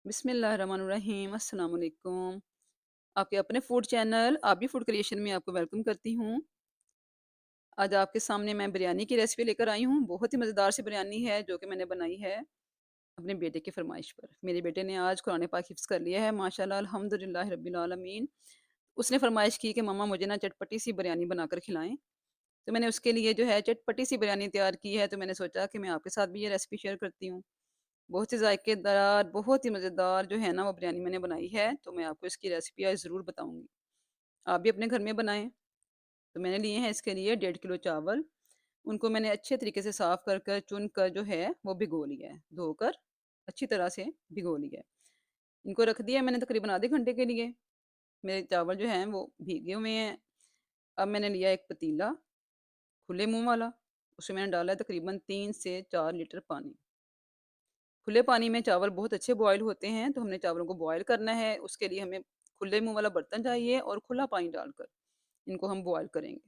बिस्मिल्लाहिर्रहमानिर्रहीम, अस्सलाम वालेकुम। आपके अपने फूड चैनल आप भी फूड क्रिएशन में आपको वेलकम करती हूँ। आज आपके सामने मैं बिरयानी की रेसिपी लेकर आई हूँ। बहुत ही मज़ेदार सी बिरयानी है जो कि मैंने बनाई है अपने बेटे की फ़रमाइश पर। मेरे बेटे ने आज कुरान पाक हिफ़्ज़ कर लिया है माशाल्लाह अल्हम्दुलिल्लाहि रब्बिल आलमीन। उसने फ़रमाइश की कि मम्मा मुझे ना चटपटी सी बिरयानी बनाकर खिलाएँ। तो मैंने उसके लिए जो है चटपटी सी बिरयानी तैयार की है, तो मैंने सोचा कि मैं आपके साथ भी ये रेसिपी शेयर करती हूँ। बहुत ही ज़ायकेदार, बहुत ही मज़ेदार जो है ना वो बिरयानी मैंने बनाई है, तो मैं आपको इसकी रेसिपी आज ज़रूर बताऊँगी। आप भी अपने घर में बनाएँ। तो मैंने लिए हैं इसके लिए 1.5 किलो चावल, उनको मैंने अच्छे तरीके से साफ़ कर कर, चुन कर जो है वो भिगो लिया है, धोकर अच्छी तरह से भिगो लिया है। इनको रख दिया मैंने तकरीबन आधे घंटे के लिए, मेरे चावल जो हैं वो भीगे हुए हैं। अब मैंने लिया एक पतीला, खुले मुँह वाला, उसमें मैंने डाला है तकरीबन 3 से 4 लीटर पानी। खुले पानी में चावल बहुत अच्छे बॉयल होते हैं, तो हमने चावलों को बॉयल करना है, उसके लिए हमें खुले मुँह वाला बर्तन चाहिए और खुला पानी डालकर इनको हम बॉयल करेंगे।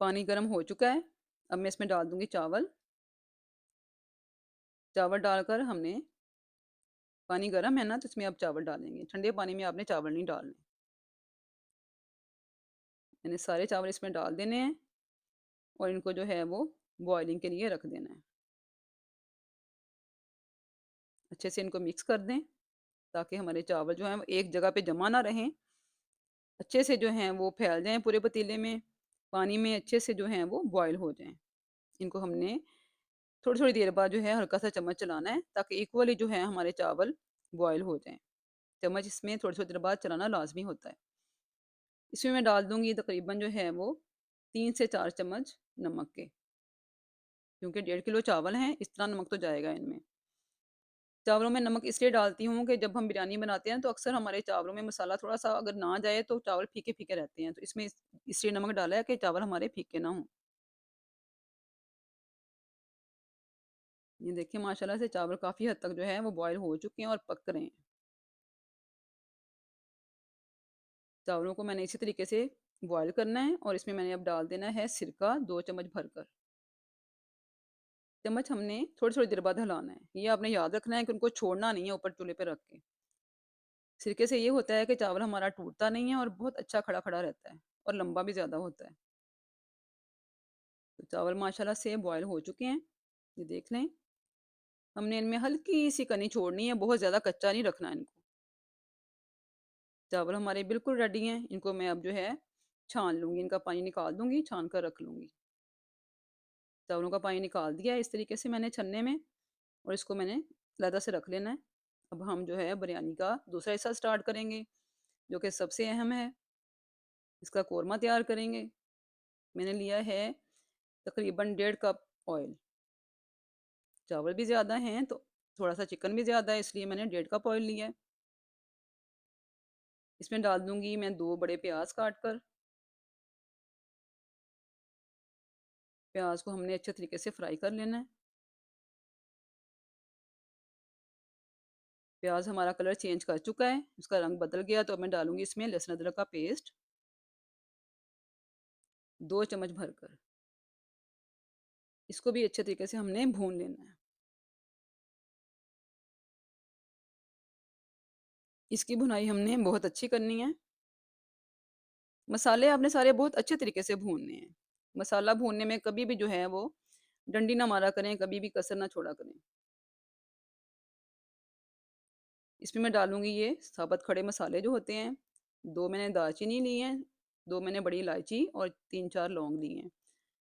पानी गर्म हो चुका है, अब मैं इसमें डाल दूँगी चावल। चावल डालकर हमने पानी गर्म है ना, तो इसमें अब चावल डालेंगे। ठंडे पानी में आपने चावल नहीं डालने। मैंने सारे चावल इसमें डाल देने हैं और इनको जो है वो बॉयलिंग के लिए रख देना है। अच्छे से इनको मिक्स कर दें, ताकि हमारे चावल जो हैं वो एक जगह पे जमा ना रहें। अच्छे से जो हैं वो फैल जाएँ पूरे पतीले में, पानी में अच्छे से जो हैं वो बॉयल हो जाएँ। इनको हमने थोड़ी-थोड़ी देर बाद जो है हल्का-सा चम्मच चलाना है, ताकि इक्वली जो है हमारे चावल बॉयल हो जाएँ। चम्मच इसमें थोड़ी-थोड़ी देर बाद चलाना लाज़मी होता है। इसमें मैं डाल दूँगी तकरीबन जो है वो 3 से 4 चम्मच नमक के, क्योंकि 1.5 किलो चावल हैं, इतना नमक तो जाएगा इनमें। चावलों में नमक इसलिए डालती हूँ कि जब हम बिरयानी बनाते हैं तो अक्सर हमारे चावलों में मसाला थोड़ा-सा अगर ना जाए तो चावल फीके-फीके रहते हैं। तो इसमें इसलिए नमक डाला है कि चावल हमारे फीके ना हों। ये देखिए माशाल्लाह से चावल काफ़ी हद तक जो है वो बॉयल हो चुके हैं और पक रहे हैं। चावलों को मैंने इसी तरीके से बॉयल करना है और इसमें मैंने अब डाल देना है सिरका 2 चम्मच भरकर। चम्मच हमने थोड़ी-थोड़ी देर बाद हिलाना है। ये आपने याद रखना है कि उनको छोड़ना नहीं है ऊपर चूल्हे पे रख के। सिरके से ये होता है कि चावल हमारा टूटता नहीं है और बहुत अच्छा खड़ा-खड़ा रहता है और लंबा भी ज़्यादा होता है। तो चावल माशाल्लाह से बॉयल हो चुके हैं। ये देख लें। हमने इनमें हल्की-सी कनी छोड़नी है, बहुत ज़्यादा कच्चा नहीं रखना इनको। चावल हमारे बिल्कुल रेडी हैं। इनको मैं अब जो है छान लूँगी, इनका पानी निकाल दूँगी, छान कर रख लूँगी। चावलों का पानी निकाल दिया है इस तरीके से मैंने छन्ने में और इसको मैंने अलहदा से रख लेना है। अब हम जो है बिरयानी का दूसरा हिस्सा स्टार्ट करेंगे, जो कि सबसे अहम है। इसका कोरमा तैयार करेंगे। मैंने लिया है तकरीबन 1.5 कप ऑयल। चावल भी ज़्यादा हैं तो थोड़ा-सा चिकन भी ज़्यादा है, इसलिए मैंने 1.5 कप ऑयल लिया है। इसमें डाल दूँगी मैं 2 बड़े प्याज़ काट कर। प्याज़ को हमने अच्छे तरीके से फ्राई कर लेना है। प्याज़ हमारा कलर चेंज कर चुका है, उसका रंग बदल गया तो अब मैं डालूँगी इसमें लहसुन अदरक का पेस्ट 2 चम्मच भरकर। इसको भी अच्छे तरीके से हमने भून लेना है। इसकी भुनाई हमने बहुत अच्छी करनी है। मसाले आपने सारे बहुत अच्छे तरीके से भूनने हैं। मसाला भूनने में कभी भी जो है वो डंडी ना मारा करें, कभी भी कसर ना छोड़ा करें। इसमें मैं डालूँगी ये साबुत खड़े मसाले जो होते हैं, 2 मैंने दालचीनी ली है, 2 मैंने बड़ी इलायची और 3-4 लौंग ली हैं।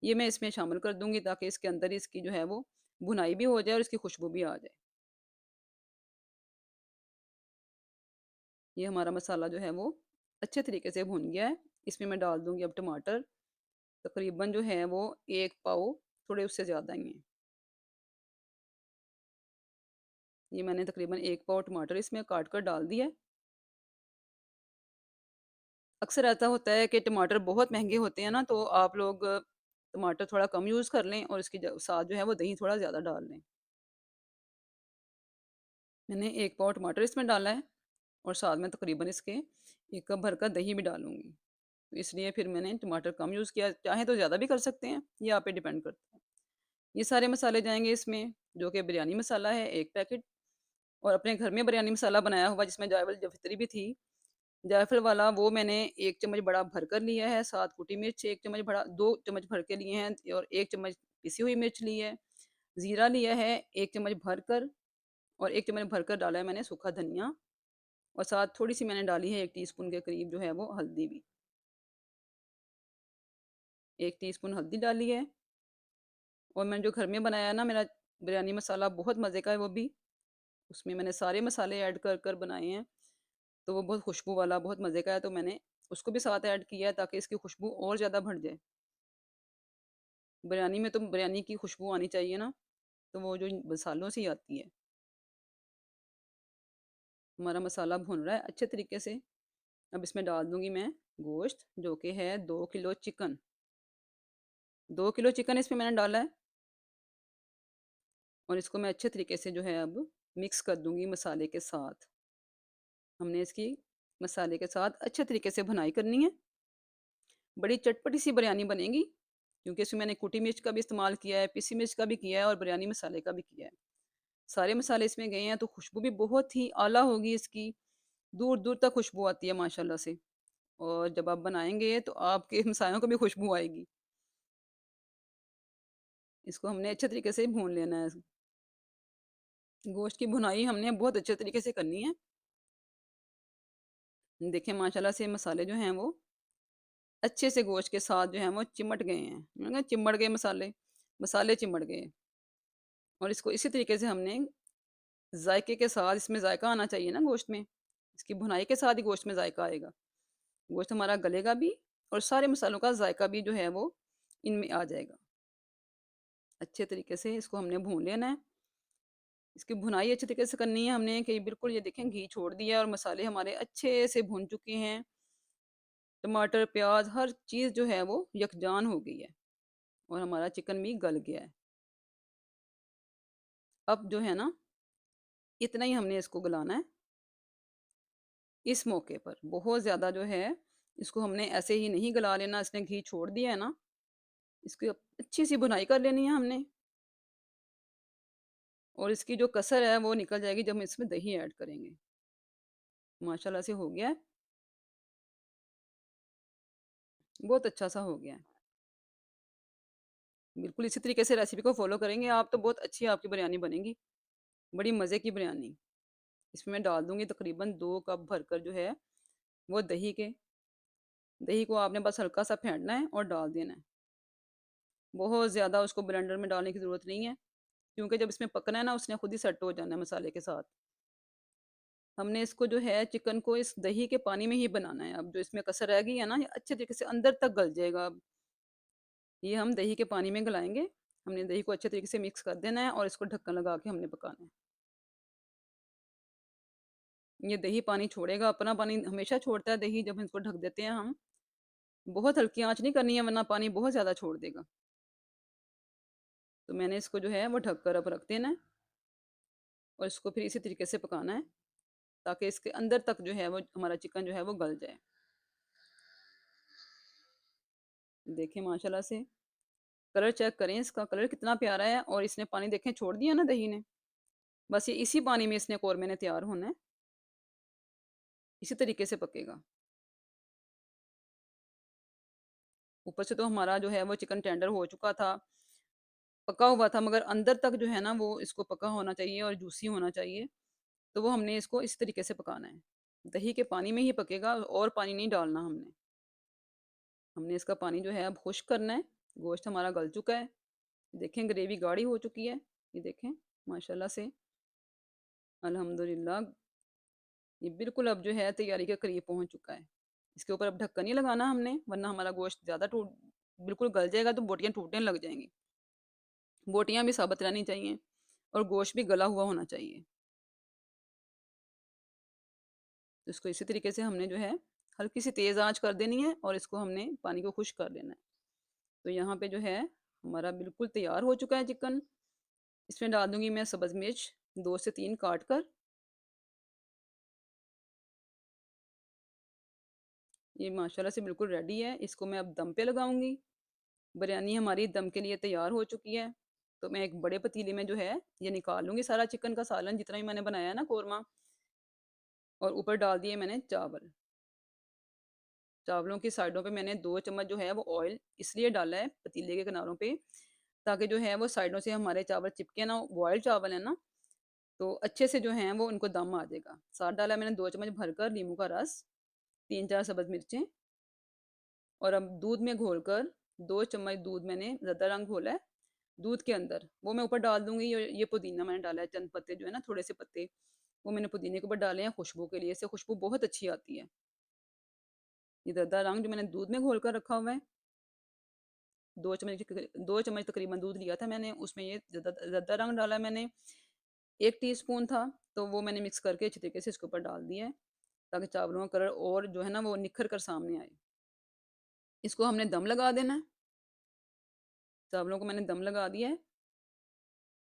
ये मैं इसमें शामिल कर दूँगी ताकि इसके अंदर ही इसकी जो है वो भुनाई भी हो जाए और इसकी खुशबू भी आ जाए। ये हमारा मसाला जो है वो अच्छे तरीके से भुन गया है। इसमें मैं डाल दूँगी अब टमाटर, तकरीबन जो है वो 1 पाव, थोड़े उससे ज़्यादा ही हैं। ये मैंने तकरीबन 1 पाव टमाटर इसमें काट कर डाल दिया है। अक्सर ऐसा होता है कि टमाटर बहुत महँगे होते हैं ना, तो आप लोग टमाटर थोड़ा कम यूज़ कर लें और इसके साथ जो है वो दही थोड़ा ज़्यादा डाल लें। मैंने 1 पाव टमाटर इसमें डाला है और साथ में तकरीबन इसके 1 कप भर कर दही भी डालूँगी। तो इसलिए फिर मैंने टमाटर कम यूज़ किया, चाहें तो ज़्यादा भी कर सकते हैं, ये आप पे डिपेंड करता है। ये सारे मसाले जाएँगे इसमें, जो कि बिरयानी मसाला है 1 पैकेट और अपने घर में बिरयानी मसाला बनाया हुआ जिसमें जायफल जावित्री भी थी। जायफल वाला वो मैंने 1 चम्मच बड़ा भरकर लिया है, साथ कुटी मिर्च 1 चम्मच बड़ा 2 चम्मच भर के लिए हैं और 1 चम्मच पिसी हुई मिर्च ली है। ज़ीरा लिया है 1 चम्मच भरकर और 1 चम्मच भरकर डाला है मैंने सूखा धनिया और साथ थोड़ी-सी मैंने डाली है 1 टीस्पून के करीब जो है वो हल्दी भी। 1 टीस्पून हल्दी डाली है और मैंने जो घर में बनाया है ना मेरा बिरयानी मसाला बहुत मज़े का है वो भी। उसमें मैंने सारे मसाले ऐड कर कर बनाए हैं, तो वो बहुत खुशबू वाला बहुत मज़े का है, तो मैंने उसको भी साथ ऐड किया है ताकि इसकी खुशबू और ज़्यादा बढ़ जाए। बिरयानी में तो बिरयानी की खुशबू आनी चाहिए ना, तो वो जो इन मसालों से ही आती है। हमारा मसाला भुन रहा है अच्छे तरीके से। अब इसमें डाल दूँगी मैं गोश्त जो कि है 2 किलो चिकन। 2 किलो चिकन इसमें मैंने डाला है और इसको मैं अच्छे तरीके से जो है अब मिक्स कर दूँगी मसाले के साथ। हमने इसकी मसाले के साथ अच्छे तरीके से भुनाई करनी है। बड़ी चटपटी सी बिरयानी बनेगी क्योंकि इसमें मैंने कुटी मिर्च का भी इस्तेमाल किया है, पिसी मिर्च का भी किया है और बिरयानी मसाले का भी किया है। सारे मसाले इसमें गए हैं तो खुशबू भी बहुत ही आला होगी इसकी, दूर-दूर तक खुशबू आती है माशाल्लाह से और जब आप बनाएँगे तो आपके हमसायों को भी खुशबू आएगी। इसको हमने अच्छे तरीके से भून लेना है। गोश्त की भुनाई हमने बहुत अच्छे तरीके से करनी है। देखिए माशाल्लाह से मसाले जो हैं वो अच्छे से गोश्त के साथ जो हैं वो चिमट गए हैं। मैंने कहा चिमट गए मसाले, मसाले चिमट गए और इसको इसी तरीके से हमने जायके के साथ इसमें जायका आना चाहिए ना गोश्त में। इसकी भुनाई के साथ ही गोश्त में जायका आएगा। गोश्त हमारा गलेगा भी और सारे मसालों का जायका भी जो है वो इनमें आ जाएगा। अच्छे तरीके से इसको हमने भून लेना है। इसकी भुनाई अच्छे तरीके से करनी है हमने कि बिल्कुल ये देखें घी छोड़ दिया है और मसाले हमारे अच्छे से भुन चुके हैं। टमाटर, प्याज़ हर चीज़ जो है वो यकजान हो गई है और हमारा चिकन भी गल गया है। अब जो है ना इतना ही हमने इसको गलाना है इस मौके पर। बहुत ज़्यादा जो है इसको हमने ऐसे ही नहीं गला लेना, इसने घी छोड़ दिया है ना, इसकी अच्छी-सी भुनाई कर लेनी है हमने और इसकी जो कसर है वो निकल जाएगी जब हम इसमें दही ऐड करेंगे। माशाल्लाह से हो गया है, बहुत अच्छा-सा हो गया है। बिल्कुल इसी तरीके से रेसिपी को फ़ॉलो करेंगे आप तो बहुत अच्छी आपकी बिरयानी बनेगी, बड़ी मज़े की बिरयानी। इसमें मैं डाल दूँगी तकरीबन 2 कप भरकर जो है वो दही के। दही को आपने बस हल्का-सा फेंटना है और डाल देना है। बहुत ज़्यादा उसको ब्लेंडर में डालने की ज़रूरत नहीं है, क्योंकि जब इसमें पकना है ना उसने खुद ही सेट हो जाना है मसाले के साथ। हमने इसको जो है चिकन को इस दही के पानी में ही बनाना है। अब जो इसमें कसर रह गई है ना ये अच्छे तरीके से अंदर तक गल जाएगा अब। ये हम दही के पानी में गलाएँगे। हमने दही को अच्छे तरीके से मिक्स कर देना है और इसको ढक्कन लगा के हमने पकाना है। ये दही पानी छोड़ेगा, अपना पानी हमेशा छोड़ता है दही जब हम इसको ढक देते हैं हम। बहुत हल्की आँच नहीं करनी है वरना पानी बहुत ज़्यादा छोड़ देगा। तो मैंने इसको जो है वो ढक कर अब रख देना है और इसको फिर इसी तरीके से पकाना है ताकि इसके अंदर तक जो है वो हमारा चिकन जो है वो गल जाए। देखिए माशाल्लाह से कलर चेक करें इसका कलर कितना प्यारा है और इसने पानी देखें छोड़ दिया ना दही ने। बस ये इसी पानी में इसने कौरमे ने तैयार होना है। इसी तरीके से पकेगा। ऊपर से तो हमारा जो है वो चिकन टेंडर हो चुका था, पका हुआ था मगर अंदर तक जो है ना वो इसको पका होना चाहिए और जूसी होना चाहिए। तो वो हमने इसको इस तरीके से पकाना है। दही के पानी में ही पकेगा और पानी नहीं डालना हमने। हमने इसका पानी जो है अब खुश्क करना है। गोश्त हमारा गल चुका है। देखें ग्रेवी गाढ़ी हो चुकी है। ये देखें माशाल्लाह से अल्हम्दुलिल्लाह ये बिल्कुल अब जो है तैयारी के करीब पहुँच चुका है। इसके ऊपर अब ढक्कन नहीं लगाना हमने वरना हमारा गोश्त ज़्यादा टूट बिल्कुल गल जाएगा तो बोटियाँ टूटने लग जाएँगी। बोटियाँ भी साबुत रहनी चाहिए और गोश्त भी गला हुआ होना चाहिए। तो इसको इसी तरीके से हमने जो है हल्की सी तेज़ आँच कर देनी है और इसको हमने पानी को खुश्क कर लेना है। तो यहाँ पे जो है हमारा बिल्कुल तैयार हो चुका है चिकन। इसमें डाल दूँगी मैं सब्ज़ मिर्च 2 से 3 काट कर। ये माशाल्लाह से बिल्कुल रेडी है। इसको मैं अब दम पे लगाऊँगी। बिरयानी हमारी दम के लिए तैयार हो चुकी है। तो मैं एक बड़े पतीले में जो है ये निकाल लूँगी सारा चिकन का सालन जितना भी मैंने बनाया है ना कोरमा, और ऊपर डाल दिए मैंने चावल। चावलों की साइडों पे मैंने 2 चम्मच जो है वो ऑयल इसलिए डाला है पतीले के किनारों पे, ताकि जो है वो साइडों से हमारे चावल चिपके ना, बॉइल्ड चावल है ना, तो अच्छे से जो है वो उनको दम आ जाएगा। साथ डाला है मैंने 2 चम्मच भरकर नींबू का रस, 3-4 सब्ज़ मिर्चें, और अब दूध में घोलकर 2 चम्मच दूध मैंने ज़्यादा रंग घोला है, दूध के अंदर वो मैं ऊपर डाल दूँगी। ये पुदीना मैंने डाला है, चंद पत्ते जो है ना, थोड़े से पत्ते, वो मैंने पुदीने के ऊपर डाले हैं खुशबू के लिए, इससे खुशबू बहुत अच्छी आती है। ये ज़्यादा रंग जो मैंने दूध में घोल कर रखा हुआ है, 2 चम्मच तकरीबन दूध लिया था मैंने, उसमें ये ज़्यादा ज़्यादा रंग डाला है मैंने, 1 टीस्पून था, तो वो मैंने मिक्स करके अच्छे तरीके से इसके ऊपर डाल दिया है, ताकि चावलों का कलर और जो है ना वो निखर कर सामने आए। इसको हमने दम लगा देना है, चावलों को मैंने दम लगा दिया है,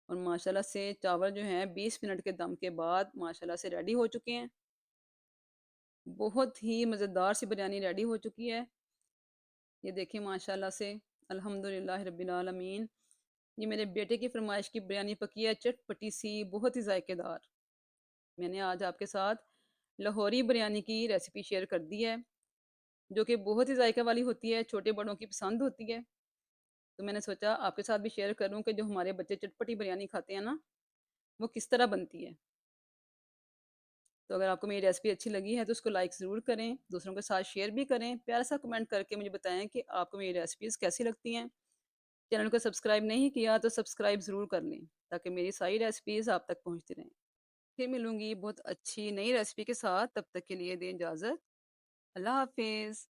और माशाल्लाह से चावल जो हैं 20 मिनट के दम के बाद माशाल्लाह से रेडी हो चुके हैं। बहुत ही मज़ेदार सी बिरयानी रेडी हो चुकी है। ये देखिए माशाल्लाह से, अल्हम्दुलिल्लाह रब्बिल आलमीन। ये मेरे बेटे की फ़रमाइश की बिरयानी पकी है, चटपटी-सी, बहुत ही ज़ायकेदार। मैंने आज आपके साथ लाहौरी बिरयानी की रेसिपी शेयर कर दी है, जो कि बहुत ही ज़ायके वाली होती है, छोटे-बड़ों की पसंद होती है। तो मैंने सोचा आपके साथ भी शेयर करूँ कि जो हमारे बच्चे चटपटी बिरयानी खाते हैं ना, वो किस तरह बनती है। तो अगर आपको मेरी रेसिपी अच्छी लगी है तो उसको लाइक ज़रूर करें, दूसरों के साथ शेयर भी करें, प्यारा-सा कमेंट करके मुझे बताएँ कि आपको मेरी रेसिपीज़ कैसी लगती हैं। चैनल को सब्सक्राइब नहीं किया तो सब्सक्राइब ज़रूर कर लें, ताकि मेरी सारी रेसिपीज़ आप तक पहुँचती रहें। फिर मिलूँगी बहुत अच्छी नई रेसिपी के साथ, तब तक के लिए दें इजाज़त। अल्लाह हाफ़िज़।